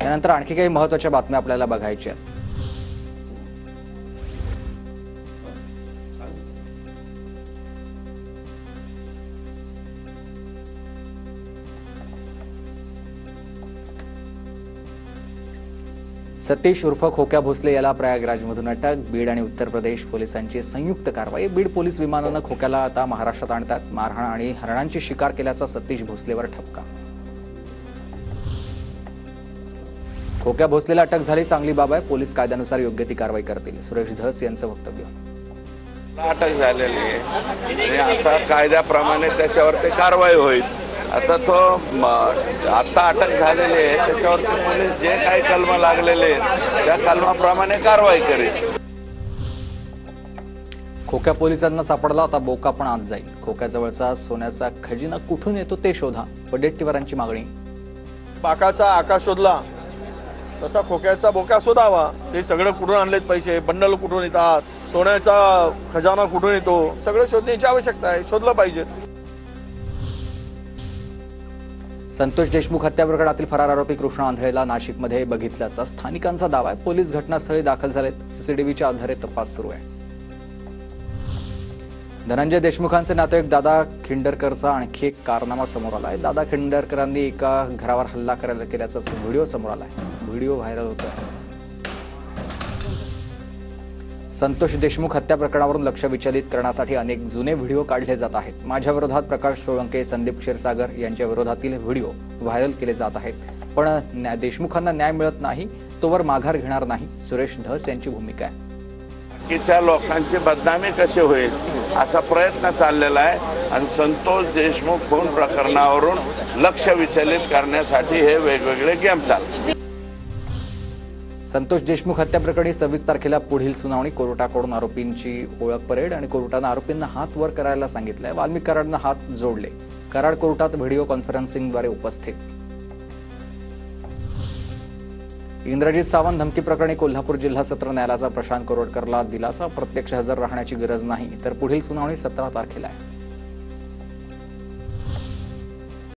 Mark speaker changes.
Speaker 1: यानंतर आणखी काही महत्त्वाच्या बातम्या आपल्याला बघायच्या आहेत। सतीश उर्फ खोक्या भोसले याला प्रयागराजमधून अटक। बीड आणि उत्तर प्रदेश पोलिसांची संयुक्त कारवाई। बीड पोलीस विमानानं खोक्याला आता महाराष्ट्रात आणतात। मारहाण आणि हरणांची शिकार केल्याचा सतीश भोसलेवर ठपका। खोक्या भोसलेला अटक झाली चांगली बाब आहे। पोलीस कायद्यानुसार योग्य ती कारवाई करतील, सुरेश धस यांचं वक्तव्य।
Speaker 2: अटक झालेली आहे आणि आता कायद्याप्रमाणे त्याच्यावरती कारवाई होईल। आता तो आता अटक झालेली आहे, त्याच्यावरती पोलीस जे काही कलम लागलेले आहेत त्या कलमाप्रमाणे कारवाई करेल।
Speaker 1: खोक्या पोलिसांना सापडला, आता बोका पण आत जाईल। खोक्याजवळचा सोन्याचा खजिना कुठून येतो ते शोधा, वडेट्टीवारांची मागणी।
Speaker 3: बाकाचा आकाश शोधला तसा खोक्याचा बोका शोधावा। हे सगळं कुठून आणलेत पैसे, बंडल कुठून येतात, सोन्याचा खजाना कुठून येतो, सगळं शोधण्याची आवश्यकता आहे, शोधलं पाहिजे।
Speaker 1: संतोष देशमुख हत्या प्रकरणातील फरार आरोपी कृष्णा आंधळेला नाशिकमध्ये बघितल्याचा स्थानिकांचा दावा आहे। पोलीस घटनास्थळी दाखल झालेत, सीसीटीव्हीच्या आधारे तपास सुरू आहे। धनंजय देशमुखांचे नातेवाईक दादा खिंडरकरचा आणखी एक कारनामा समोर आला आहे। दादा खिंडरकरांनी एका घरावर हल्ला केल्याचा व्हिडिओ समोर आला आहे। व्हिडिओ व्हायरल होतो आहे। संतोष देशमुख हत्या प्रकरणावरून लक्ष विचलित करण्यासाठी अनेक जुने व्हिडिओ काढले जात आहेत। माझ्या विरोधात प्रकाश सोळंके, संदीप क्षीरसागर यांच्या विरोधातील व्हिडिओ व्हायरल केले जात आहेत, पण देशमुखांना न्याय मिळत नाही तोवर माघार घेणार नाही, सुरेश धस यांची भूमिका आहे।
Speaker 2: बाकीच्या लोकांची बदनामी कशी होईल असा प्रयत्न चाललेला आहे आणि संतोष देशमुख खून प्रकरणावरून लक्ष विचलित करण्यासाठी हे वेगवेगळे गेम चालतात।
Speaker 1: संतोष देशमुख हत्या प्रकरणी 26 तारखेला पुढील सुनावणी। कोर्टाकडून आरोपींची ओळख परेड आणि कोर्टानं आरोपींना हात वर करायला सांगितलंय। वाल्मिक कराडनं हात जोडले। कराड कोर्टात व्हिडिओ कॉन्फरन्सिंगद्वारे उपस्थित। इंद्रजित सावंत धमकी प्रकरणी कोल्हापूर जिल्हा सत्र न्यायालयाचा प्रशांत कोरोडकरला दिलासा। प्रत्यक्ष हजर राहण्याची गरज नाही, तर पुढील सुनावणी 17 तारखेला आहे।